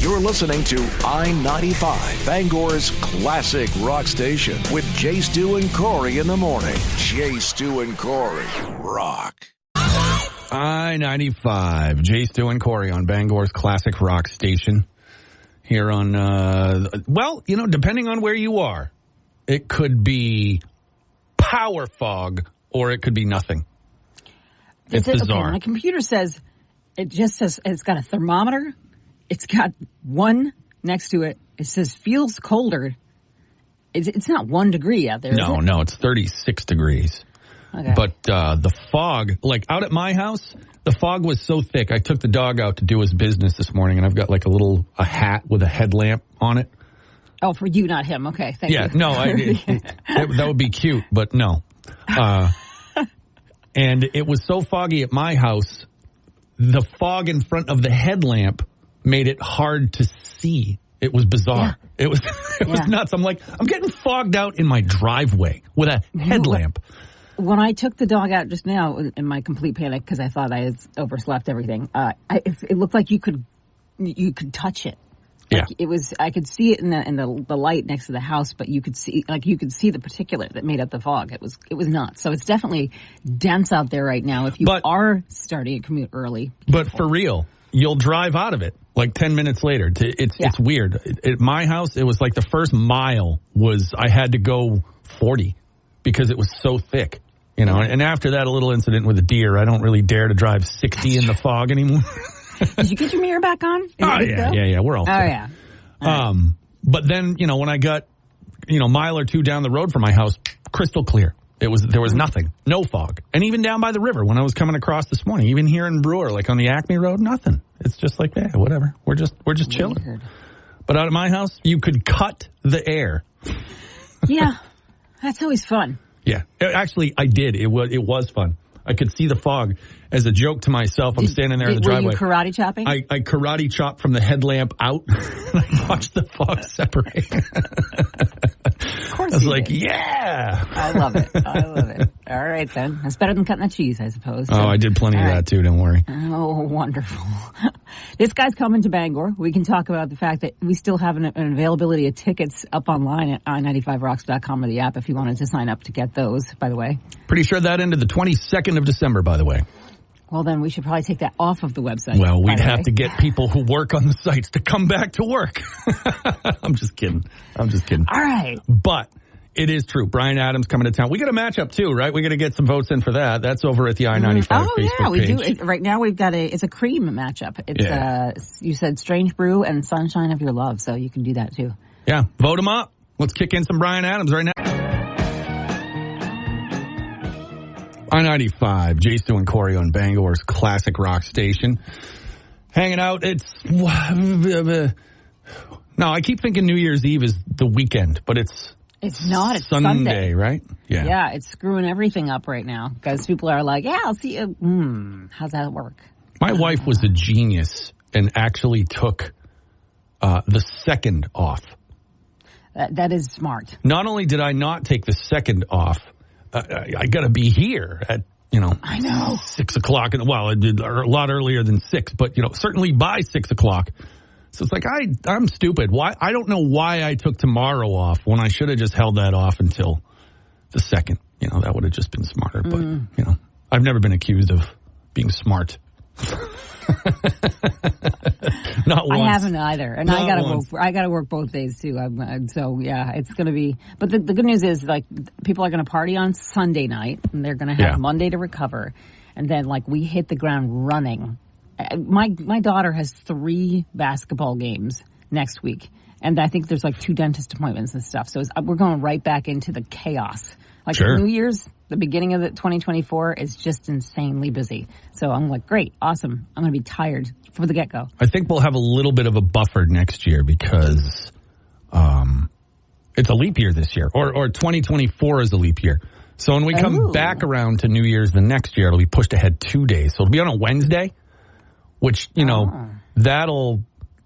You're listening to I-95, Bangor's classic rock station with Jay, Stu, and Corey in the morning. Jay, Stu, and Corey rock. I-95, Jay, Stu, and Corey on Bangor's classic rock station. Here on, depending on where you are, it could be power fog or it could be nothing. It's bizarre. Okay, my computer says, it just says it's got a thermometer. It's got one next to it. It says feels colder. It's not 1 degree out there, is it? No, it's 36 degrees. Okay. But the fog, like out at my house, the fog was so thick. I took the dog out to do his business this morning, and I've got like a hat with a headlamp on it. Oh, for you, not him. Okay, thank you. Yeah, no, that would be cute, but no. And it was so foggy at my house, the fog in front of the headlamp made it hard to see. It was bizarre. Yeah. It was nuts. I'm like, I'm getting fogged out in my driveway with a headlamp. When I took the dog out just now in my complete panic because I thought I had overslept everything, it looked like you could touch it. Like it was. I could see it in the light next to the house, but you could see the particulate that made up the fog. It was nuts. So it's definitely dense out there right now. If you are starting a commute early, but for real, you'll drive out of it like 10 minutes later. It's weird. At my house, it was like the first mile was I had to go 40 because it was so thick. You know, and after that, a little incident with a deer, I don't really dare to drive 60 in the fog anymore. Did you get your mirror back on? Yeah. We're all set. Oh, yeah. All right. But then, when I got, a mile or two down the road from my house, crystal clear. There was nothing. No fog. And even down by the river when I was coming across this morning, even here in Brewer, like on the Acme Road, nothing. It's just like, whatever. We're just chilling. Weird. But out at my house, you could cut the air. Yeah. That's always fun. Yeah. Actually, I did. It was fun. I could see the fog. As a joke to myself, I'm standing there in the driveway. Were you karate chopping? I karate chopped from the headlamp out, and I watched the fog separate. Of course I was like, yeah. I love it. All right, then. That's better than cutting the cheese, I suppose. So, I did plenty of that, too. Don't worry. Oh, wonderful. This guy's coming to Bangor. We can talk about the fact that we still have an availability of tickets up online at i95rocks.com or the app if you wanted to sign up to get those, by the way. Pretty sure that ended the 22nd of December, by the way. Well, then we should probably take that off of the website. Well, we'd have to get people who work on the sites to come back to work. I'm just kidding. All right. But it is true. Brian Adams coming to town. We got a matchup, too, right? We got to get some votes in for that. That's over at the I-95 Facebook we page. do. Right now we've got it's a cream matchup. It's you said Strange Brew and Sunshine of Your Love, so you can do that, too. Yeah. Vote them up. Let's kick in some Brian Adams right now. I-95, Jay, Stu, and Corey on Bangor's classic rock station. Hanging out. No, I keep thinking New Year's Eve is the weekend, but it's not. It's Sunday, right? Yeah. Yeah, it's screwing everything up right now because people are like, yeah, I'll see you. How's that work? My wife was a genius and actually took the second off. That is smart. Not only did I not take the second off, I got to be here at, I know 6 o'clock. Well, it did a lot earlier than 6, but, certainly by 6 o'clock. So it's like, I'm stupid. Why? I don't know why I took tomorrow off when I should have just held that off until the second. That would have just been smarter. But, I've never been accused of being smart. Not once. I haven't either, and I gotta work both days too. So yeah, it's gonna be. But the good news is, like, people are gonna party on Sunday night, and they're gonna have Monday to recover, and then we hit the ground running. My daughter has 3 basketball games next week, and I think there's 2 dentist appointments and stuff. So we're going right back into the chaos. Sure. New Year's, the beginning of 2024 is just insanely busy. So I'm like, great, awesome. I'm going to be tired from the get-go. I think we'll have a little bit of a buffer next year because it's a leap year this year, or 2024 is a leap year. So when we come back around to New Year's the next year, it'll be pushed ahead 2 days. So it'll be on a Wednesday, which, that'll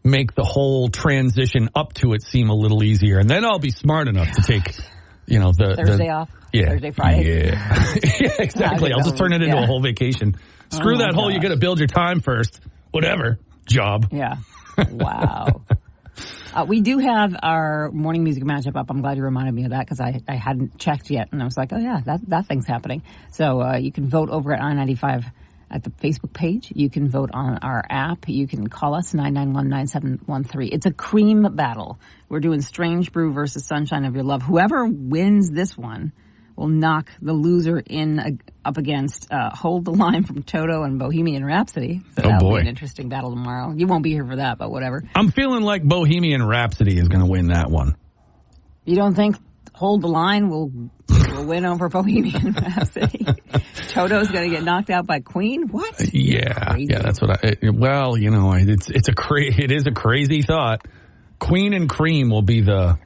make the whole transition up to it seem a little easier. And then I'll be smart enough to take, the Thursday off. Yeah. Thursday, Friday. Yeah, exactly. I'll just turn it into a whole vacation. Screw that whole, you got to build your time first. Whatever. job. Yeah. Wow. We do have our morning music matchup up. I'm glad you reminded me of that because I hadn't checked yet. And I was like, oh, yeah, that thing's happening. So you can vote over at I-95 at the Facebook page. You can vote on our app. You can call us 991-9713. It's a cream battle. We're doing Strange Brew versus Sunshine of Your Love. Whoever wins this one will knock the loser up against Hold the Line from Toto and Bohemian Rhapsody. So that'll be an interesting battle tomorrow. You won't be here for that, but whatever. I'm feeling like Bohemian Rhapsody is going to win that one. You don't think Hold the Line will win over Bohemian Rhapsody? Toto's going to get knocked out by Queen? What? Yeah, that's what it is a crazy thought. Queen and Cream will be the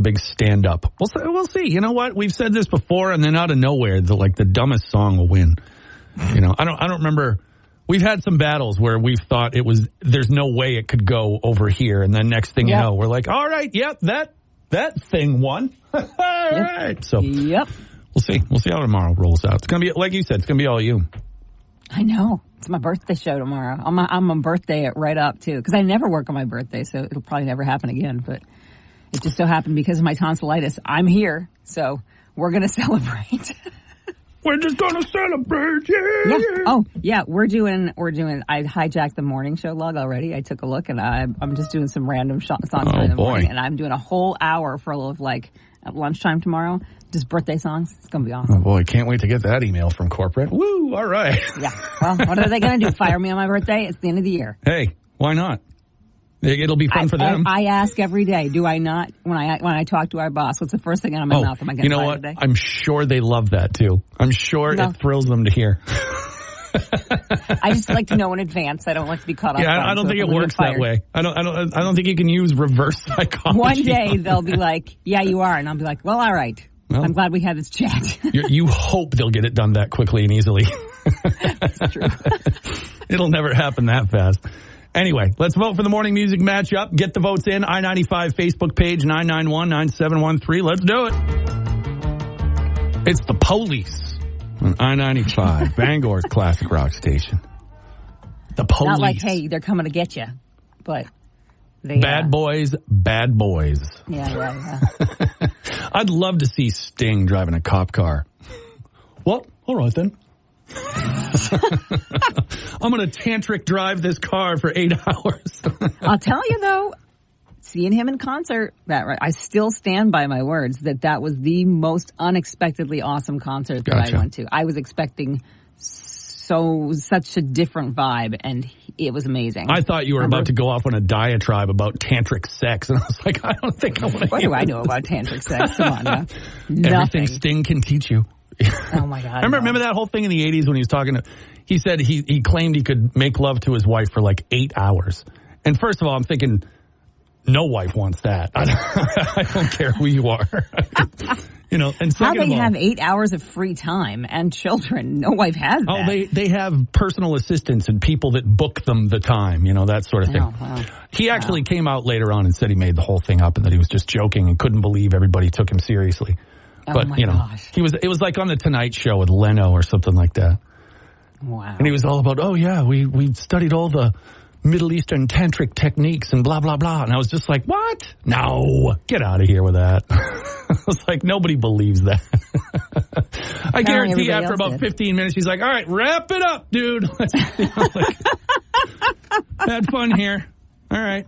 big stand-up. We'll see. You know what? We've said this before, and then out of nowhere, the dumbest song will win. You know, I don't remember. We've had some battles where we've thought there's no way it could go over here, and then next thing you know, we're like, all right, that thing won. All right. So we'll see. We'll see how tomorrow rolls out. It's gonna be, like you said, it's gonna be all you. I know. It's my birthday show tomorrow. I'm on birthday right up too, because I never work on my birthday, so it'll probably never happen again. But it just so happened because of my tonsillitis, I'm here, so we're gonna celebrate. We're just gonna celebrate, yeah. Oh, yeah, we're doing. I hijacked the morning show log already. I took a look, and I'm just doing some random songs in the morning, and I'm doing a whole hour for at lunchtime tomorrow, just birthday songs. It's gonna be awesome. Oh boy, can't wait to get that email from corporate. Woo! All right. Yeah. Well, what are they gonna do? Fire me on my birthday? It's the end of the year. Hey, why not? It'll be fun for them. I ask every day, do I not? When I talk to our boss, what's the first thing out of my mouth? Am I going to fire today? I'm sure they love that too. I'm sure it thrills them to hear. I just like to know in advance. I don't like to be caught off guard. Yeah, I don't think it works that way. I don't think you can use reverse psychology. One day they'll be like, "Yeah, you are," and I'll be like, "Well, all right. Well, I'm glad we had this chat." You hope they'll get it done that quickly and easily. That's true. It'll never happen that fast. Anyway, let's vote for the morning music matchup. Get the votes in. I-95 Facebook page, 991-9713. Let's do it. It's the Police on I-95, Bangor's classic rock station. The Police. Not like, hey, they're coming to get you, but they... Bad boys. Yeah. I'd love to see Sting driving a cop car. Well, all right then. I'm going to tantric drive this car for 8 hours. I'll tell you, though, seeing him in concert, I still stand by my words that was the most unexpectedly awesome concert that I went to. I was expecting such a different vibe, and it was amazing. I thought you were about to go off on a diatribe about tantric sex, and I was like, I don't think I want to. What do I know about tantric sex? Come on now. Everything Sting can teach you. Oh my God! Remember that whole thing in the 80s when he was talking to? He said he claimed he could make love to his wife for like 8 hours. And first of all, I'm thinking, no wife wants that. I don't care who you are. And second how they of all, have 8 hours of free time and children? No wife has that. Oh, they have personal assistants and people that book them the time. That sort of thing. Oh, wow. He actually came out later on and said he made the whole thing up and that he was just joking and couldn't believe everybody took him seriously. But, gosh. it was like on the Tonight Show with Leno or something like that. Wow. And he was all about, oh, yeah, we studied all the Middle Eastern tantric techniques and blah, blah, blah. And I was just like, what? No, get out of here with that. I was like, nobody believes that. I guarantee after about 15 minutes, he's like, all right, wrap it up, dude. Had fun here. All right.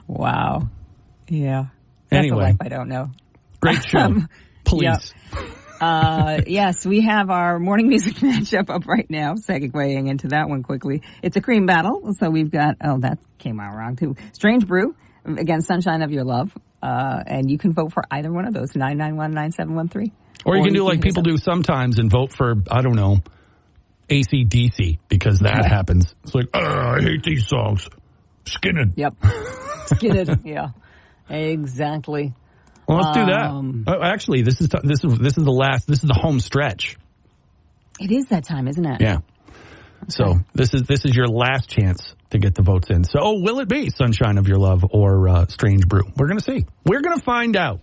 Wow. Yeah. That's anyway. A life I don't know. Great show. Police. Yep. Yes, we have our morning music matchup up right now, segueing into that one quickly. It's a cream battle, so we've got, that came out wrong too. Strange Brew against Sunshine of Your Love, and you can vote for either one of those, 991-9713. Or you can do like people do sometimes and vote for, I don't know, AC/DC, because that happens. It's like, I hate these songs. Skinning. Yep. Skinning, yeah. Exactly. Well, let's do that. Actually, this is the home stretch. It is that time, isn't it? Yeah. Okay. So this is your last chance to get the votes in. So will it be Sunshine of Your Love or Strange Brew? We're going to see. We're going to find out.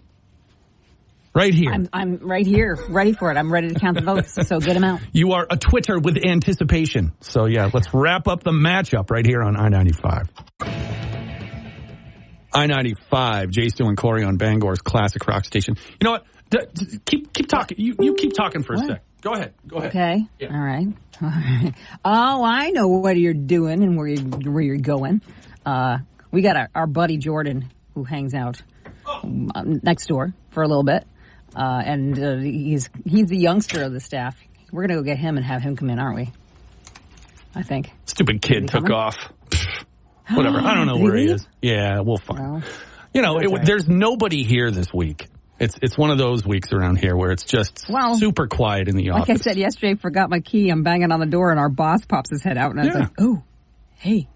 Right here. I'm right here, ready for it. I'm ready to count the votes, so get them out. You are a Twitter with anticipation. So, yeah, let's wrap up the matchup right here on I-95. I-95, Jay, Stu, and Corey on Bangor's Classic Rock Station. You know what? Keep talking. You keep talking for a sec. Go ahead. Okay. Yeah. All right. Oh, I know what you're doing and where you're going. We got our buddy Jordan who hangs out next door for a little bit. And he's the youngster of the staff. We're going to go get him and have him come in, aren't we? I think. Stupid kid took off. Whatever. I don't know where he is. Yeah, we'll find. Well, there's nobody here this week. It's one of those weeks around here where it's just super quiet in the office. Like I said yesterday, forgot my key. I'm banging on the door, and our boss pops his head out, and I was like, "Oh, hey."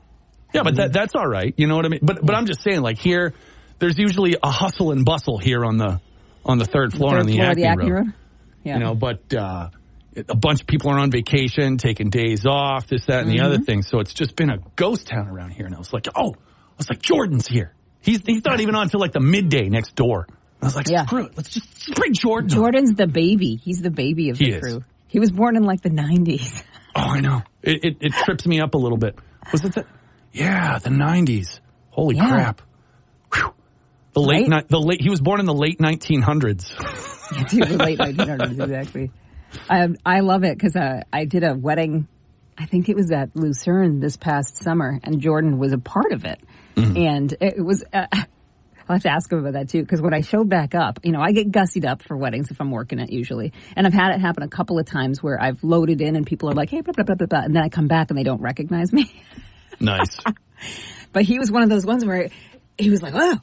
Yeah, but that's all right. You know what I mean? But I'm just saying, like here, there's usually a hustle and bustle here on the third floor on the Acme Road. Yeah. But a bunch of people are on vacation, taking days off, this, that, and the other thing. So it's just been a ghost town around here. And I was like, Jordan's here. He's not even on till like the midday next door. I was like, screw it. Let's just bring Jordan. Jordan's the baby. He's the baby of the crew. He was born in like the 90s. Oh, I know. It trips me up a little bit. Was it Yeah, the 90s. Holy crap. Whew. He was born in the late 1900s. The late 1900s, exactly. I love it because I did a wedding, I think it was at Lucerne this past summer, and Jordan was a part of it. Mm-hmm. And it was... I'll have to ask him about that, too, because when I show back up, I get gussied up for weddings if I'm working it usually. And I've had it happen a couple of times where I've loaded in and people are like, hey, blah, blah, blah, blah, blah, and then I come back and they don't recognize me. Nice. But he was one of those ones where he was like, oh.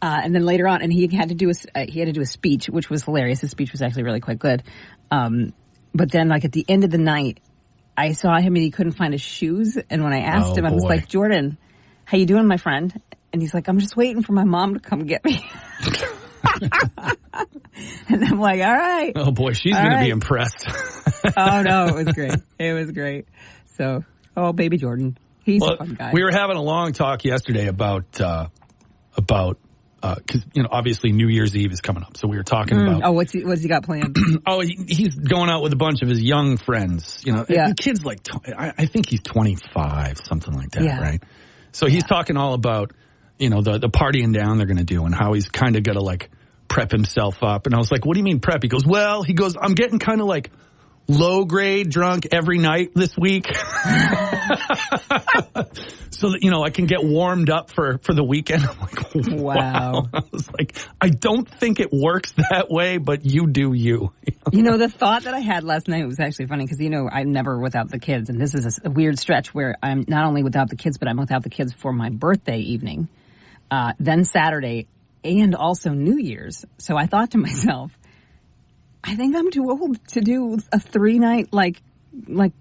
And then later on, and he had to do a speech, which was hilarious. His speech was actually really quite good. But then, like, at the end of the night, I saw him and he couldn't find his shoes. And when I asked him, I was like, Jordan, how you doing, my friend? And he's like, I'm just waiting for my mom to come get me. And I'm like, all right. Oh, boy, she's going to be impressed. Oh, no, it was great. It was great. So, baby Jordan. He's a fun guy. We were having a long talk yesterday about because, obviously New Year's Eve is coming up. So we were talking about. Oh, what's he got planned? He's going out with a bunch of his young friends. The kid's like, I think he's 25, something like that, right? So he's talking all about, the partying down they're going to do and how he's kind of got to like prep himself up. And I was like, what do you mean prep? He goes, I'm getting kind of like low grade drunk every night this week. So that, I can get warmed up for the weekend. I'm like, wow. I was like, I don't think it works that way, but you do you. The thought that I had last night was actually funny because, I'm never without the kids. And this is a weird stretch where I'm not only without the kids, but I'm without the kids for my birthday evening, then Saturday, and also New Year's. So I thought to myself, I think I'm too old to do a 3-night, like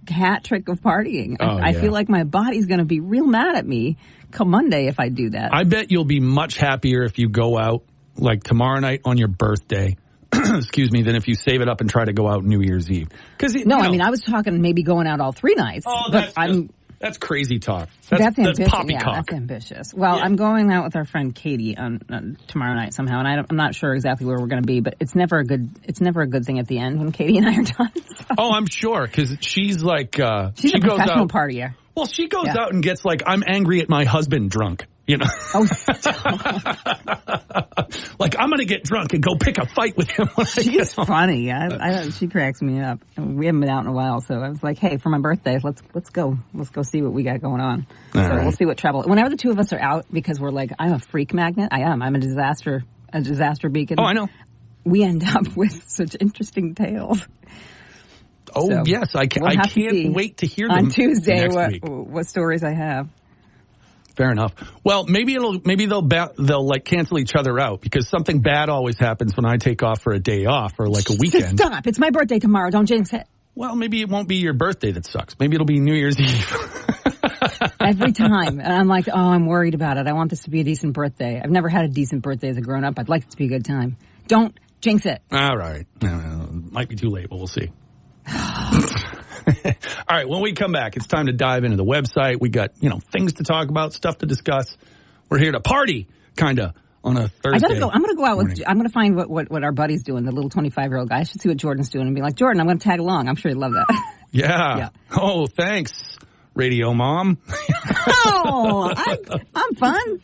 hat trick of partying. I feel like my body's going to be real mad at me come Monday if I do that. I bet you'll be much happier if you go out like tomorrow night on your birthday, excuse me, than if you save it up and try to go out New Year's Eve. I mean, I was talking maybe going out all 3 nights. Oh, that's crazy talk. That's ambitious. Poppycock. Yeah, that's ambitious. Well, I'm going out with our friend Katie on tomorrow night somehow, and I'm not sure exactly where we're going to be, but it's never a good thing at the end when Katie and I are done. So. Oh, I'm sure, because she's like she's a professional partier. Well, she goes out and gets like, I'm angry at my husband drunk. Oh, like I'm going to get drunk and go pick a fight with him. She's funny. She cracks me up. We haven't been out in a while, so I was like, "Hey, for my birthday, let's go see what we got going on." We'll see what trouble. Whenever the two of us are out, because we're like, I'm a freak magnet. I'm a disaster beacon. Oh, I know. We end up with such interesting tales. Oh, so yes, I can't wait to hear them on Tuesday. Next week. What stories I have. Fair enough. Well, maybe they'll like cancel each other out because something bad always happens when I take off for a day off or like a weekend. Stop! It's my birthday tomorrow. Don't jinx it. Well, maybe it won't be your birthday that sucks. Maybe it'll be New Year's Eve. Every time, and I'm like, I'm worried about it. I want this to be a decent birthday. I've never had a decent birthday as a grown up. I'd like it to be a good time. Don't jinx it. All right. Might be too late, but we'll see. All right, when we come back, it's time to dive into the website. We got, things to talk about, stuff to discuss. We're here to party, kind of, on a Thursday. I gotta go. I'm gonna go out with. I'm gonna find what our buddy's doing. The little 25-year-old guy. I should see what Jordan's doing and be like, Jordan, I'm gonna tag along. I'm sure he'd love that. Yeah. Oh, thanks, Radio Mom. Oh, I'm fun.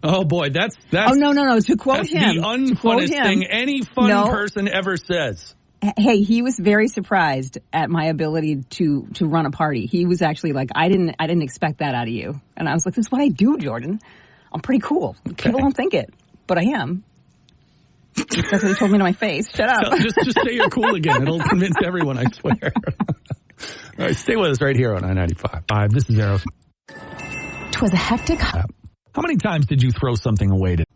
Oh boy, that's. Oh no. To quote him, the unfunnest thing any fun person ever says. Hey, he was very surprised at my ability to run a party. He was actually like, I didn't expect that out of you. And I was like, this is what I do, Jordan. I'm pretty cool. Okay. People don't think it, but I am. That's what he told me to my face. Shut up. Just say you're cool again. It'll convince everyone, I swear. All right, stay with us right here on I-95. This is Arrow. 'Twas a hectic. How many times did you throw something away today?